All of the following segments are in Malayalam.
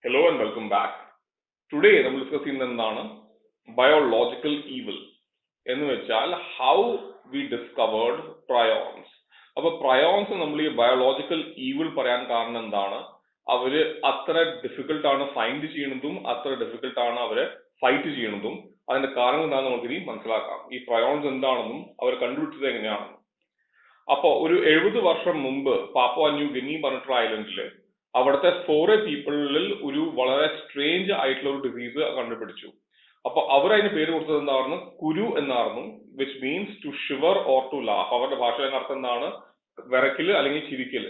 Hello and welcome back. Today നമ്മൾ ഡിസ്കസ് ചെയ്യുന്നത് എന്താണ് ബയോളജിക്കൽ ഈവിൽ എന്ന് വെച്ചാൽ ഹൗ വി ഡിസ്കവേർഡ് പ്രയോൺസ്. അപ്പൊ പ്രയോൺസ് നമ്മൾ ഈ ബയോളജിക്കൽ ഈവിൽ പറയാൻ കാരണം എന്താണ്? അവര് അത്ര ഡിഫിക്കൽട്ട് ആണ് ഫൈൻഡ് ചെയ്യുന്നതും അത്ര ഡിഫിക്കൽട്ട് ആണ് അവരെ ഫൈറ്റ് ചെയ്യുന്നതും. അതിന്റെ കാരണം എന്താണെന്ന് നമുക്കിനി മനസ്സിലാക്കാം. ഈ പ്രയോൺസ് എന്താണെന്നും അവർ കണ്ടുപിടിച്ചത് എങ്ങനെയാണെന്നും. അപ്പൊ ഒരു 70 വർഷം മുമ്പ് പാപ്പുവ ന്യൂ ഗിനി പറഞ്ഞിട്ടുള്ള ഐലൻഡില് അവിടുത്തെ ഫോറെ പീപ്പിളിൽ ഒരു വളരെ സ്ട്രേഞ്ച് ആയിട്ടുള്ള ഒരു ഡിസീസ് കണ്ടുപിടിച്ചു. അപ്പൊ അവർ അതിന് പേര് കൊടുത്തത് എന്തായിരുന്നു? കുരു എന്നായിരുന്നു, which means to shiver or to laugh. അവരുടെ ഭാഷയുടെ അർത്ഥം എന്താണ്? വിറയ്ക്കല് അല്ലെങ്കിൽ ചിരിക്കല്.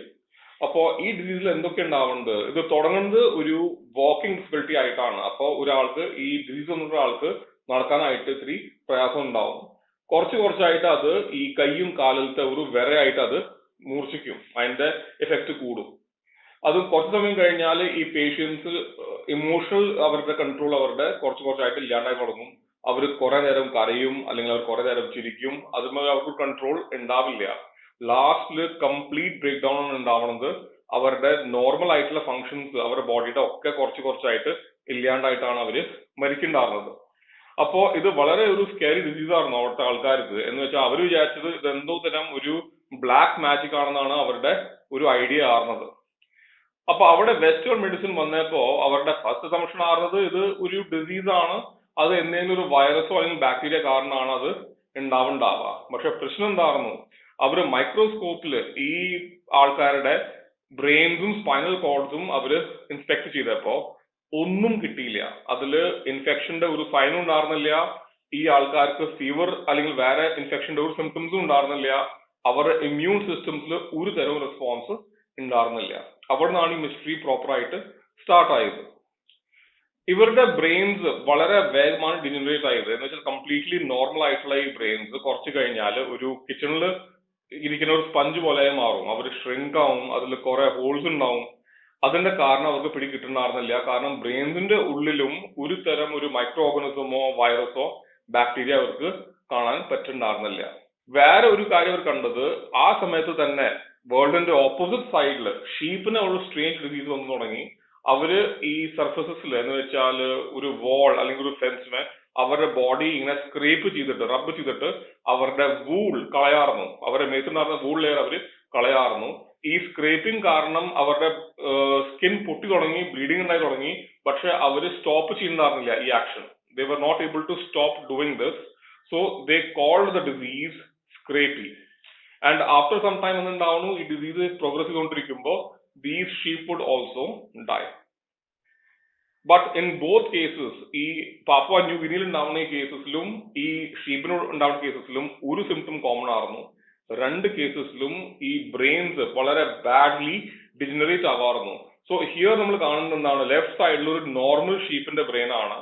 അപ്പോ ഈ ഡിസീസിൽ എന്തൊക്കെ ഉണ്ടാവുന്നത്? ഇത് തുടങ്ങുന്നത് ഒരു വാക്കിംഗ് ഡിഫിക്കൽട്ടി ആയിട്ടാണ്. അപ്പോൾ ഒരാൾക്ക് ഈ ഡിസീസ് വന്നിട്ടുള്ള ആൾക്ക് നടക്കാനായിട്ട് ഇത്തിരി പ്രയാസം ഉണ്ടാവും. കുറച്ചായിട്ട് അത് ഈ കൈയും കാലിലത്തെ ഒരു വിറയായിട്ട് അത് മൂർച്ഛിക്കും, അതിന്റെ എഫക്റ്റ് കൂടും. അത് കുറച്ച് സമയം കഴിഞ്ഞാൽ ഈ പേഷ്യൻസ് ഇമോഷണൽ അവരുടെ കൺട്രോൾ അവരുടെ കുറച്ചായിട്ട് ഇല്ലാണ്ടായി തുടങ്ങും. അവർ കുറെ നേരം കരയും അല്ലെങ്കിൽ അവർ കുറെ നേരം ചിരിക്കും. അതുമായി അവർക്ക് കൺട്രോൾ ഉണ്ടാവില്ല. ലാസ്റ്റില് കംപ്ലീറ്റ് ബ്രേക്ക് ഡൗൺ ആണ് ഉണ്ടാവുന്നത്. അവരുടെ നോർമൽ ആയിട്ടുള്ള ഫങ്ഷൻസ് അവരുടെ ബോഡിയുടെ ഒക്കെ കുറച്ചായിട്ട് ഇല്ലാണ്ടായിട്ടാണ് അവര് മരിക്കുന്നുണ്ടായിരുന്നത്. അപ്പോ ഇത് വളരെ ഒരു സ്കേറി ഡിസീസായിരുന്നു അവിടുത്തെ ആൾക്കാർക്ക്. എന്ന് വെച്ചാൽ അവർ വിചാരിച്ചത് ഇതെന്തോ തരം ഒരു ബ്ലാക്ക് മാജിക് ആണെന്നാണ് അവരുടെ ഒരു ഐഡിയ ആർന്നത്. അപ്പൊ അവിടെ വെസ്റ്റേൺ മെഡിസിൻ വന്നപ്പോ അവരുടെ ഫസ്റ്റ് അസംപ്ഷൻ ആർന്നത് ഇത് ഒരു ഡിസീസ് ആണ്, അത് എന്തെങ്കിലും ഒരു വൈറസോ അല്ലെങ്കിൽ ബാക്ടീരിയ കാരണമാണ് അത് ഉണ്ടാവുക. പക്ഷെ പ്രശ്നം എന്തായിരുന്നു? അവര് മൈക്രോസ്കോപ്പില് ഈ ആൾക്കാരുടെ ബ്രെയിൻസും സ്പൈനൽ കോഡ്സും അവര് ഇൻസ്പെക്ട് ചെയ്തപ്പോ ഒന്നും കിട്ടിയില്ല. അതില് ഇൻഫെക്ഷന്റെ ഒരു സൈനും ഉണ്ടായിരുന്നില്ല. ഈ ആൾക്കാർക്ക് ഫീവർ അല്ലെങ്കിൽ വേറെ ഇൻഫെക്ഷന്റെ ഒരു സിംറ്റംസും ഉണ്ടായിരുന്നില്ല. അവരുടെ ഇമ്മ്യൂൺ സിസ്റ്റംസിൽ ഒരു തരവും റെസ്പോൺസ് ഉണ്ടായിരുന്നില്ല. അവിടെ നിന്നാണ് ഈ മിസ്റ്ററി പ്രോപ്പർ ആയിട്ട് സ്റ്റാർട്ട് ആയത്. ഇവരുടെ ബ്രെയിൻസ് വളരെ വേഗമാണ് ഡിജനറേറ്റ് ആയത്. എന്ന് വെച്ചാൽ കംപ്ലീറ്റ്ലി നോർമൽ ആയിട്ടുള്ള ഈ ബ്രെയിൻസ് കുറച്ച് കഴിഞ്ഞാൽ ഒരു കിച്ചണിൽ ഇരിക്കുന്ന ഒരു സ്പഞ്ച് പോലെ മാറും. അവർ ഷ്രിങ്ക് ആവും, അതിൽ കുറെ ഹോൾസ് ഉണ്ടാവും. അതിന്റെ കാരണം അവർക്ക് പിടികിട്ടുണ്ടായിരുന്നില്ല. കാരണം ബ്രെയിൻസിന്റെ ഉള്ളിലും ഒരു തരം ഒരു മൈക്രോ ഓർഗനിസമോ വൈറസോ ബാക്ടീരിയ അവർക്ക് കാണാൻ പറ്റുന്നുണ്ടായിരുന്നില്ല. വേറെ ഒരു കാര്യം അവർ കണ്ടത്, ആ സമയത്ത് തന്നെ വേൾഡിന്റെ ഓപ്പോസിറ്റ് സൈഡില് ഷീപ്പിന് ഒരു സ്ട്രേഞ്ച് ഡിസീസ് വന്നു തുടങ്ങി. അവര് ഈ സർഫസസിൽ എന്ന് വെച്ചാൽ ഒരു വാൾ അല്ലെങ്കിൽ ഒരു ഫെൻസിനെ അവരുടെ ബോഡി ഇങ്ങനെ സ്ക്രേപ്പ് ചെയ്തിട്ട് റബ്ബ് ചെയ്തിട്ട് അവരുടെ വൂൾ കളയാറുന്നു. അവരുടെ മേത്തുണ്ടായിരുന്ന വൂൾ ലെയർ അവര് കളയാറുന്നു. ഈ സ്ക്രേപ്പിംഗ് കാരണം അവരുടെ സ്കിൻ പൊട്ടി തുടങ്ങി, ബ്ലീഡിംഗ് ഉണ്ടായി തുടങ്ങി. പക്ഷെ അവര് സ്റ്റോപ്പ് ചെയ്യുന്നുണ്ടായിരുന്നില്ല ഈ action. They were not able to stop doing this. So they called the disease scrapie. And after some time എന്തുണ്ടാവുന്നു, ഈ ഡിസീസ് പ്രോഗ്രസ് ചെയ്തുകൊണ്ടിരിക്കുമ്പോൾ these sheep would also die. But in both cases, ഈ പാപ്പുവ ന്യൂ ഗിനിയിൽ ഉണ്ടാവുന്ന ഈ കേസസിലും ഈ ഷീപ്പിന് ഉണ്ടാവുന്ന കേസസിലും ഒരു സിംറ്റം കോമൺ ആയിരുന്നു. രണ്ട് കേസസിലും ഈ ബ്രെയിൻസ് വളരെ ബാഡ്ലി ഡിജനറേറ്റ് ആവാറുന്നു. സോ ഹിയർ നമ്മൾ കാണുന്നത് എന്താണ്? ലെഫ്റ്റ് സൈഡിൽ ഒരു നോർമൽ ഷീപ്പിന്റെ ബ്രെയിൻ ആണ്,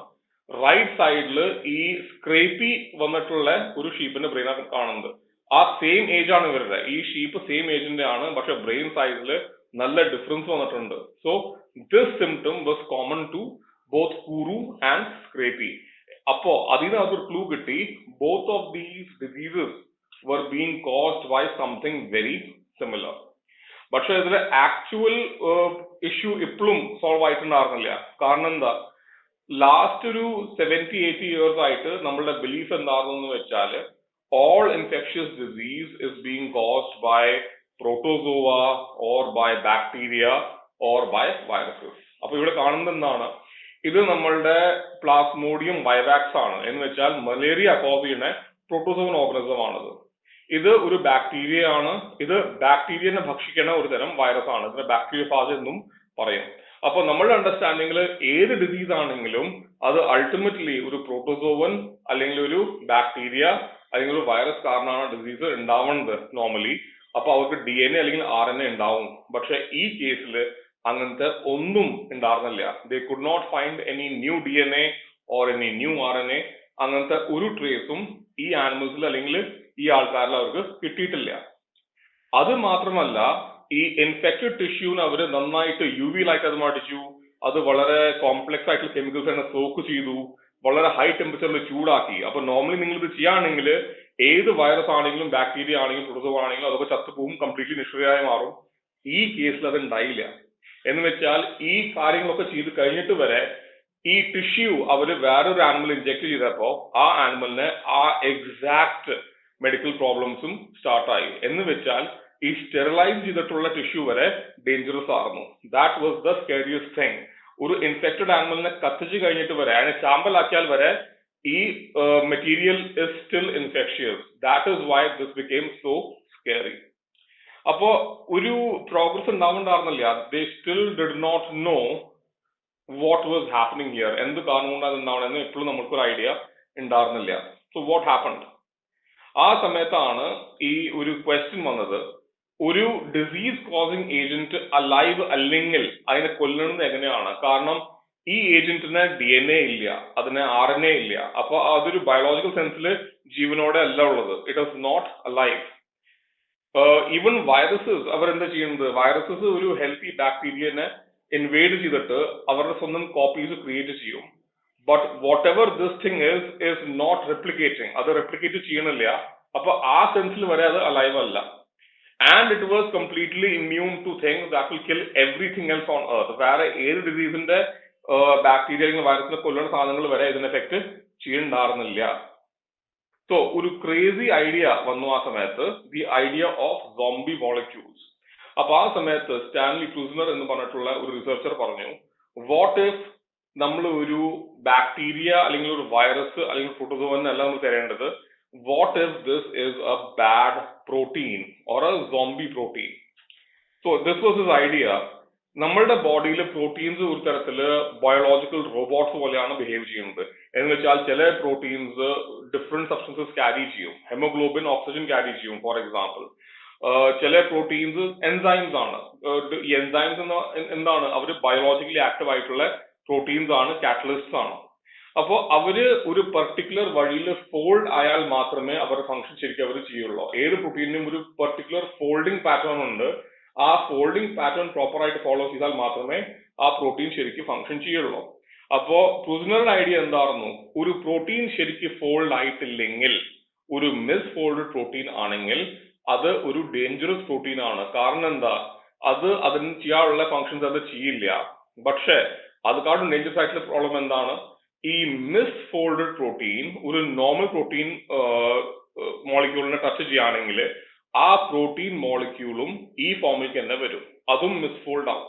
റൈറ്റ് സൈഡിൽ ഈ സ്ക്രേപ്പി വന്നിട്ടുള്ള ഒരു ഷീപ്പിന്റെ ബ്രെയിൻ ആണ് കാണുന്നത്. ആ സെയിം ഏജ് ആണ് ഇവരുടെ. ഈ ഷീപ്പ് സെയിം ഏജിന്റെ ആണ്, പക്ഷെ ബ്രെയിൻ സൈസിൽ നല്ല ഡിഫറൻസ് വന്നിട്ടുണ്ട്. So this symptom was common to both kuru and scrapie. അപ്പോ അതിൽ നിന്ന് അതൊരു ക്ലൂ കിട്ടി. Both of these diseases were being caused by something very similar. പക്ഷെ ഇതിലെ ആക്ച്വൽ ഇഷ്യൂ ഇപ്പോഴും സോൾവ് ആയിട്ടുണ്ടായിരുന്നില്ല. കാരണം എന്താ? ലാസ്റ്റ് ഒരു 70-80 years ആയിട്ട് നമ്മളുടെ ബിലീഫ് എന്താണെന്ന് വെച്ചാൽ all infectious disease is being caused by protozoa or by bacteria or by viruses. അപ്പൊ ഇവിടെ കാണുന്നത് എന്താണ്? ഇത് നമ്മളുടെ പ്ലാസ്മോഡിയം വൈവാക്സ് ആണ്. എന്ന് വെച്ചാൽ മലേറിയ കോസ് ചെയ്യുന്ന പ്രോട്ടോസോവൻ ഓർഗനിസം ആണിത്. ഇത് ഒരു ബാക്ടീരിയ ആണ്. ഇത് ബാക്ടീരിയനെ ഭക്ഷിക്കുന്ന ഒരു തരം വൈറസ് ആണ്. ഇതിനെ ബാക്ടീരിയ ഫാജ് എന്നും പറയും. അപ്പൊ നമ്മളുടെ അണ്ടർസ്റ്റാൻഡിങ്ങിൽ ഏത് ഡിസീസ് ആണെങ്കിലും അത് അൾട്ടിമേറ്റ്ലി ഒരു പ്രോട്ടോസോവൻ അല്ലെങ്കിൽ ഒരു ബാക്ടീരിയ അല്ലെങ്കിൽ ഒരു വൈറസ് കാരണമാണ് ഡിസീസ് ഉണ്ടാവുന്നത് നോർമലി. അപ്പൊ അവർക്ക് DNA അല്ലെങ്കിൽ RNA ഉണ്ടാവും. പക്ഷെ ഈ കേസിൽ അങ്ങനത്തെ ഒന്നും ഉണ്ടായിരുന്നില്ല. They could not find any new DNA or any new RNA. അങ്ങനത്തെ ഒരു ട്രേസും ഈ ആനിമൽസിൽ അല്ലെങ്കിൽ ഈ ആൾക്കാരിൽ അവർക്ക് കിട്ടിയിട്ടില്ല. അത് മാത്രമല്ല, ഈ ഇൻഫെക്റ്റഡ് ടിഷ്യൂന് അവര് നന്നായിട്ട് UV ലൈറ്റ് അത് മാറ്റിച്ചു. അത് വളരെ കോംപ്ലക്സ് ആയിട്ടുള്ള കെമിക്കൽസ് തന്നെ സോക്ക് ചെയ്തു, വളരെ ഹൈ ടെമ്പറേച്ചറിൽ ചൂടാക്കി. അപ്പൊ നോർമലി നിങ്ങൾ ഇത് ചെയ്യുകയാണെങ്കിൽ ഏത് വൈറസ് ആണെങ്കിലും ബാക്ടീരിയ ആണെങ്കിലും പ്രോട്ടോസോവ ആണെങ്കിലും അതൊക്കെ ചത്തുപോകും, കംപ്ലീറ്റ്ലി നിഷ്ക്രിയമായി മാറും. ഈ കേസിൽ അത് ഉണ്ടായില്ല. എന്ന് വെച്ചാൽ ഈ കാര്യങ്ങളൊക്കെ ചെയ്ത് കഴിഞ്ഞിട്ട് വരെ ഈ ടിഷ്യൂ അവര് വേറൊരു ആനിമൽ ഇൻജെക്ട് ചെയ്തപ്പോ ആ ആനിമലിന് ആ എക്സാക്ട് മെഡിക്കൽ പ്രോബ്ലംസും സ്റ്റാർട്ടായി. എന്ന് വെച്ചാൽ ഈ സ്റ്റെറിലൈസ് ചെയ്തിട്ടുള്ള ടിഷ്യൂ വരെ ഡേഞ്ചറസ് ആയിരുന്നു. That was the scariest thing. ഒരു ഇൻഫെക്റ്റഡ് ആനിമലിനെ കത്തിച്ച് കഴിഞ്ഞിട്ട് വരെ അതിനെ ചാമ്പലാക്കിയാൽ വരെ ഈ material is still infectious. That is why this became so scary. അപ്പോ ഒരു പ്രോഗ്രസ് ഉണ്ടാവുന്നുണ്ടായിരുന്നില്ല. They still did not know what was happening here. എന്ത് കാരണം കൊണ്ടാണ് ഉണ്ടാവണമെന്ന് എപ്പോഴും നമുക്കൊരു ഐഡിയ ഉണ്ടായിരുന്നില്ല. So what happened? ആ സമയത്താണ് ഈ ഒരു ക്വസ്റ്റ്യൻ വന്നത്, ഒരു ഡിസീസ് കോസിങ് ഏജന്റ് അലൈവ് അല്ലെങ്കിൽ അതിനെ കൊല്ലുന്നത് എങ്ങനെയാണ്? കാരണം ഈ ഏജന്റിന് DNA ഇല്ല, അതിന് RNA ഇല്ല. അപ്പൊ അതൊരു ബയോളജിക്കൽ സെൻസിൽ ജീവനോടെ അല്ല ഉള്ളത്. It is not alive. Even viruses അവരെന്താ ചെയ്യുന്നത്? വൈറസസ് ഒരു ഹെൽത്തി ബാക്ടീരിയനെ ഇൻവേഡ് ചെയ്തിട്ട് അവരുടെ സ്വന്തം കോപ്പീസ് ക്രിയേറ്റ് ചെയ്യും. But what ever this thing is not replicating. അത് റെപ്ലിക്കേറ്റ് ചെയ്യണില്ല. അപ്പൊ ആ സെൻസിൽ വരെ അത് അലൈവ് അല്ല. And it was completely immune to things that will kill everything else on earth. വേറെ ഏത് ഡിസീസിന്റെ ബാക്ടീരിയ അല്ലെങ്കിൽ വൈറസിനെ കൊല്ലുന്ന സാധനങ്ങൾ വരെ ഇതിന് എഫക്ട് ചെയ്യുന്നുണ്ടായിരുന്നില്ല. സോ ഒരു ക്രേസി ഐഡിയ വന്നു ആ സമയത്ത്, the idea of zombie molecules. അപ്പൊ ആ സമയത്ത് സ്റ്റാൻലി ക്ലൂസ്നർ എന്ന് പറഞ്ഞിട്ടുള്ള ഒരു റിസർച്ചർ പറഞ്ഞു, വാട്ട് ഇഫ് നമ്മൾ ഒരു ബാക്ടീരിയ അല്ലെങ്കിൽ ഒരു വൈറസ് അല്ലെങ്കിൽ പ്രോട്ടോസോവൻ അല്ല നമ്മൾ തരേണ്ടത്, what if this is A bad protein or A zombie protein? So this was his idea. നമ്മളുടെ ബോഡിയിൽ പ്രോട്ടീൻസ് ഒരു തരത്തില് ബയോളജിക്കൽ റോബോട്ട്സ് പോലെയാണ് ബിഹേവ് ചെയ്യുന്നത്. എന്ന് വെച്ചാൽ ചില പ്രോട്ടീൻസ് ഡിഫറെന്റ് സബ്സ്റ്റൻസസ് ക്യാരി ചെയ്യും. ഹെമോഗ്ലോബിൻ ഓക്സിജൻ ക്യാരി ചെയ്യും ഫോർ എക്സാമ്പിൾ. ചില പ്രോട്ടീൻസ് എൻസൈംസ് ആണ്. ഈ എൻസൈംസ് എന്താണ്? അവർ ബയോളജിക്കലി ആക്റ്റീവ് ആയിട്ടുള്ള പ്രോട്ടീൻസ് ആണ്, കാറ്റലിസ്റ്റ് ആണ്. അപ്പോൾ അവര് ഒരു പെർട്ടിക്കുലർ വഴിയിൽ ഫോൾഡ് ആയാൽ മാത്രമേ അവരുടെ ഫംഗ്ഷൻ ശരിക്കും അവർ ചെയ്യുള്ളൂ. ഏത് പ്രോട്ടീനും ഒരു പെർട്ടിക്കുലർ ഫോൾഡിംഗ് പാറ്റേൺ ഉണ്ട്. ആ ഫോൾഡിംഗ് പാറ്റേൺ പ്രോപ്പർ ആയിട്ട് ഫോളോ ചെയ്താൽ മാത്രമേ ആ പ്രോട്ടീൻ ശരിക്കും ഫംഗ്ഷൻ ചെയ്യുള്ളൂ. അപ്പോ ക്ലൂസ്നറുടെ ഐഡിയ എന്തായിരുന്നു? ഒരു പ്രോട്ടീൻ ശരിക്കും ഫോൾഡ് ആയിട്ടില്ലെങ്കിൽ, ഒരു മിസ് ഫോൾഡഡ് പ്രോട്ടീൻ ആണെങ്കിൽ അത് ഒരു ഡേഞ്ചറസ് പ്രോട്ടീൻ ആണ്. കാരണം എന്താ? അത് അതിന് ചെയ്യാനുള്ള ഫംഗ്ഷൻസ് അത് ചെയ്യില്ല. പക്ഷെ അതുകാട്ടും ഡേഞ്ചറസ് ആയിട്ടുള്ള പ്രോബ്ലം എന്താണ്? ഈ മിസ് ഫോൾഡഡ് പ്രോട്ടീൻ ഒരു നോർമൽ പ്രോട്ടീൻ മോളിക്യൂളിനെ ടച്ച് ചെയ്യുകയാണെങ്കിൽ ആ പ്രോട്ടീൻ മോളിക്യൂളും ഈ ഫോമിലേക്ക് തന്നെ വരും, അതും മിസ്ഫോൾഡ് ആവും.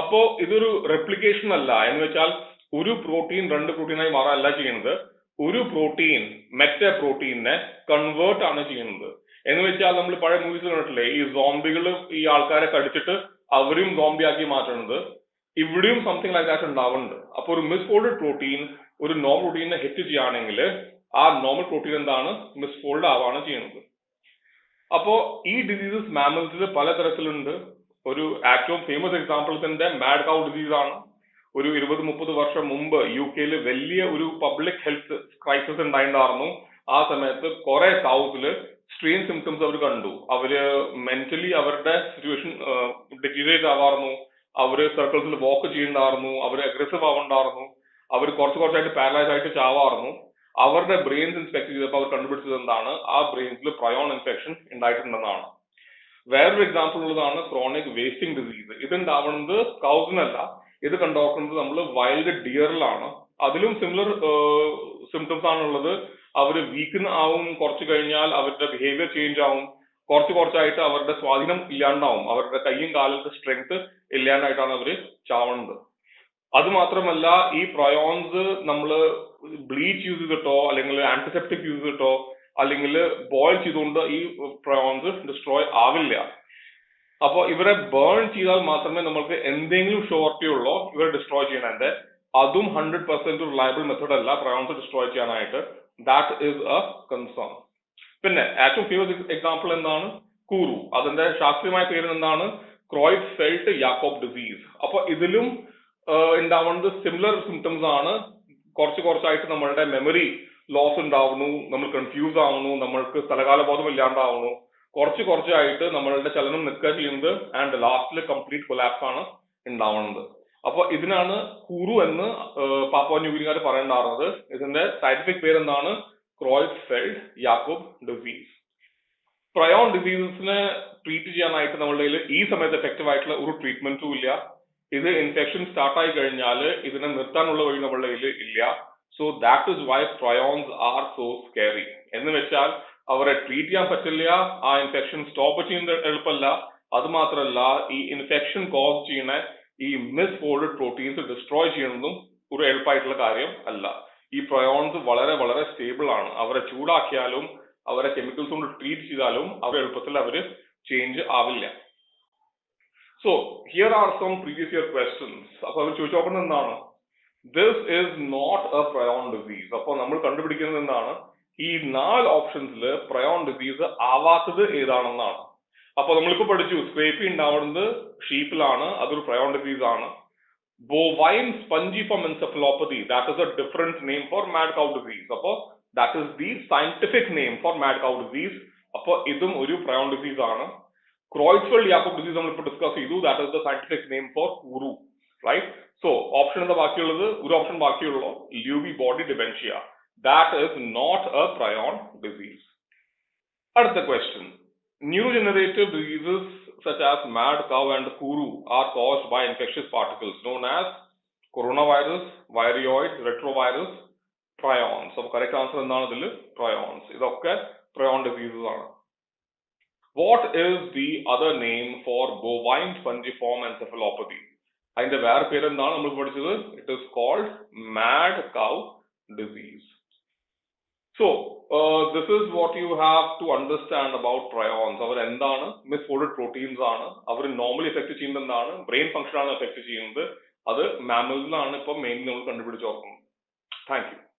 അപ്പോ ഇതൊരു റെപ്ലിക്കേഷൻ അല്ല. എന്ന് വെച്ചാൽ ഒരു പ്രോട്ടീൻ രണ്ട് പ്രോട്ടീനായി മാറല്ല ചെയ്യുന്നത്. ഒരു പ്രോട്ടീൻ മറ്റേ പ്രോട്ടീനെ കൺവേർട്ട് ആണ് ചെയ്യുന്നത്. എന്ന് വെച്ചാൽ നമ്മൾ പഴയ മൂവീസ് കണ്ടിട്ടില്ലേ, ഈ സോംബികൾ ഈ ആൾക്കാരെ കടിച്ചിട്ട് അവരും സോംബി ആക്കി മാറ്റുന്നത്. ഇവിടെയും സംതിങ് ലൈക്ക് ദാറ്റ് ഉണ്ടാവുന്നുണ്ട്. അപ്പൊ ഒരു മിസ്ഫോൾഡഡ് പ്രോട്ടീൻ ഒരു നോർമൽ പ്രോട്ടീനെ ഹിറ്റ് ചെയ്യുകയാണെങ്കിൽ ആ നോർമൽ പ്രോട്ടീൻ എന്താണ്? മിസ്ഫോൾഡ് ആവാണ് ചെയ്യുന്നത്. അപ്പോ ഈ ഡിസീസസ് മാമൽസിൽ പലതരത്തിലുണ്ട്. ഒരു ഏറ്റവും ഫേമസ് എക്സാമ്പിൾസിന്റെ മാഡ് കൗ ഡിസീസ് ആണ്. ഒരു 20-30 വർഷം മുമ്പ് UK വലിയ ഒരു പബ്ലിക് ഹെൽത്ത് ക്രൈസിസ് ഉണ്ടായിരുന്നു. ആ സമയത്ത് കുറെ കൗസില് സ്ട്രെയിൻ സിംറ്റംസ് അവർ കണ്ടു. അവര് മെന്റലി അവരുടെ സിറ്റുവേഷൻ ഡിറ്റീരിയേറ്റ് ആവാറുന്നു. അവര് സർക്കിൾസിൽ വാക്ക് ചെയ്യുന്നുണ്ടായിരുന്നു. അവർ അഗ്രസീവ് ആവുന്നുണ്ടായിരുന്നു. അവർ കുറച്ചായിട്ട് പാരലൈസ് ആയിട്ട് ചാവാറുന്നു. അവരുടെ ബ്രെയിൻസ് ഇൻസ്പെക്ട് ചെയ്തപ്പോൾ അവർ കണ്ടുപിടിച്ചത് എന്താണ്? ആ ബ്രെയിൻസിൽ പ്രയോൺ ഇൻഫെക്ഷൻ ഉണ്ടായിട്ടുണ്ടെന്നാണ്. വേറൊരു എക്സാമ്പിൾ ഉള്ളതാണ് ക്രോണിക് വേസ്റ്റിംഗ് ഡിസീസ്. ഇത് ഉണ്ടാവുന്നത് കൗസിനല്ല, ഇത് കണ്ടുനോക്കുന്നത് നമ്മൾ വൈൽഡ് ഡിയറിലാണ്. അതിലും സിമിലർ സിംറ്റംസ് ആണുള്ളത്. അവർ വീക്കൻ ആവും, കുറച്ച് കഴിഞ്ഞാൽ അവരുടെ ബിഹേവിയർ ചേഞ്ച് ആവും, കുറച്ചായിട്ട് അവരുടെ സ്വാധീനം ഇല്ലാണ്ടാവും, അവരുടെ കയ്യും കാലത്തെ സ്ട്രെങ്ത് ഇല്ലാണ്ടായിട്ടാണ് അവർ ചാവുന്നത്. അത് മാത്രമല്ല, ഈ പ്രയോൺസ് നമ്മൾ ബ്ലീച്ച് യൂസ് ചെയ്തിട്ടോ അല്ലെങ്കിൽ ആന്റിസെപ്റ്റിക് യൂസ് ചെയ്തിട്ടോ അല്ലെങ്കിൽ ബോയിൽ ചെയ്തുകൊണ്ട് ഈ പ്രയോൺസ് ഡിസ്ട്രോയ് ആവില്ല. അപ്പോൾ ഇവരെ ബേൺ ചെയ്താൽ മാത്രമേ നമ്മൾക്ക് എന്തെങ്കിലും ഷോർട്ടി ഉള്ളോ ഇവരെ ഡിസ്ട്രോയ് ചെയ്യണതിന്റെ. അതും 100% റിലയബിൾ മെത്തേഡ് അല്ല പ്രയോൺസ് ഡിസ്ട്രോയ് ചെയ്യാനായിട്ട്. That is A concern. പിന്നെ ഏറ്റവും ഫേമസ് എക്സാമ്പിൾ എന്താണ്? കൂറു. അതിന്റെ ശാസ്ത്രീയമായ പേര് എന്താണ്? ക്രോയ്ഡ്ഫെൽറ്റ് യാക്കോബ് ഡിസീസ്. അപ്പൊ ഇതിലും ഉണ്ടാവുന്നത് സിമിലർ സിംറ്റംസ് ആണ്. കുറച്ചായിട്ട് നമ്മളുടെ മെമ്മറി ലോസ് ഉണ്ടാവുന്നു, നമ്മൾ കൺഫ്യൂസ് ആവുന്നു, നമ്മൾക്ക് സ്ഥലകാല ബോധം ഇല്ലാണ്ടാവുന്നു, കുറച്ചായിട്ട് നമ്മളുടെ ചലനം നിൽക്കുക ചെയ്യുന്നത്. ആൻഡ് ലാസ്റ്റില് കംപ്ലീറ്റ് കൊലാപ്സ് ആണ് ഉണ്ടാവുന്നത്. അപ്പൊ ഇതിനാണ് കൂറു എന്ന് പാപ്പുവ ന്യൂഗിനിക്കാർ പറയേണ്ടാറുള്ളത്. ഇതിന്റെ സയന്റിഫിക് പേര് എന്താണ്? ക്രോയ്ഡ്ഫെൽറ്റ് യാക്കോബ് ഡിസീസ്. പ്രയോൺ ഡിസീസസിനെ ട്രീറ്റ് ചെയ്യാനായിട്ട് നമ്മളുടെ കയ്യിൽ ഈ സമയത്ത് എഫക്റ്റീവ് ആയിട്ടുള്ള ഒരു ട്രീറ്റ്മെന്റും ഇല്ല. ഇത് ഇൻഫെക്ഷൻ സ്റ്റാർട്ട് ആയി കഴിഞ്ഞാൽ ഇതിനെ നിർത്താനുള്ള വഴി നമ്മളുടെ കയ്യിൽ ഇല്ല. So that is why prions are so scary. എന്ന് വെച്ചാൽ അവരെ ട്രീറ്റ് ചെയ്യാൻ പറ്റില്ല, ആ ഇൻഫെക്ഷൻ സ്റ്റോപ്പ് ചെയ്യുന്നത് എളുപ്പമല്ല. അത് മാത്രമല്ല, ഈ ഇൻഫെക്ഷൻ കോസ് ചെയ്യുന്ന ഈ മിസ് ഫോൾഡഡ് പ്രോട്ടീൻസ് ഡിസ്ട്രോയ് ചെയ്യുന്നതും ഒരു എളുപ്പമായിട്ടുള്ള കാര്യം അല്ല. ഈ പ്രയോൺസ് വളരെ വളരെ സ്റ്റേബിൾ ആണ്. അവരെ ചൂടാക്കിയാലും അവരെ കെമിക്കൽസ് കൊണ്ട് ട്രീറ്റ് ചെയ്താലും അവർ എളുപ്പത്തിൽ അവര് ചേഞ്ച് ആവില്ല. So here are some previous year questions. അപ്പൊ അവർ ചോദിച്ചു നോക്കുന്നത് എന്താണ്? This is not a prion disease. അപ്പൊ നമ്മൾ കണ്ടുപിടിക്കുന്നത് എന്താണ്? ഈ 4 ഓപ്ഷൻസിൽ പ്രയോൺ ഡിസീസ് ആവാത്തത് ഏതാണെന്നാണ്. അപ്പൊ നമ്മളിപ്പോ പഠിച്ചു സ്ക്രേപ്പി ഉണ്ടാവുന്നത് ഷീപ്പിലാണ്, അതൊരു പ്രയോൺ ഡിസീസ് ആണ്. Bovine spongiform encephalopathy, that is a different name for mad cow disease. അപ്പൊ that is the scientific name for mad cow disease. അപ്പൊ ഇതും ഒരു പ്രയോൺ ഡിസീസ് ആണ്. Creutzfeldt-Jakob disease നമ്മളിപ്പോ ഡിസ്കസ് ചെയ്തു, that is the scientific name for Kuru, right? So option എന്താ ബാക്കിയുള്ളത്? ഒരു ഓപ്ഷൻ ബാക്കിയുള്ളൂ, Lewy body dementia. That is not a prion disease. അടുത്ത question. Neurodegenerative diseases such as mad cow and Kuru are caused by infectious particles known as coronavirus, viroid, retrovirus, prions. So correct answer എന്താണ് ഇതിൽ? Prions. ഇതൊക്കെ prion diseases ആണ്. What is the other name for bovine spongiform encephalopathy? അതിന്റെ വേറെ പേര് എന്താണ് നമ്മൾ പഠിച്ചത്? It is called mad cow disease. So this is what you have to understand about prions. അവർ എന്താണ്? മിസ്ഫോൾഡഡ് പ്രോട്ടീൻസ് ആണ്. അവർ നോർമലി എഫക്ട് ചെയ്യുന്നത് എന്താണ്? ബ്രെയിൻ ഫംഗ്ഷൻ ആണ് എഫക്ട് ചെയ്യുന്നത്. അത് മാമൽസിലാണ് ഇപ്പൊ മെയിൻലി നമ്മൾ കണ്ടുപിടിച്ച് നോക്കുന്നത്. Thank you.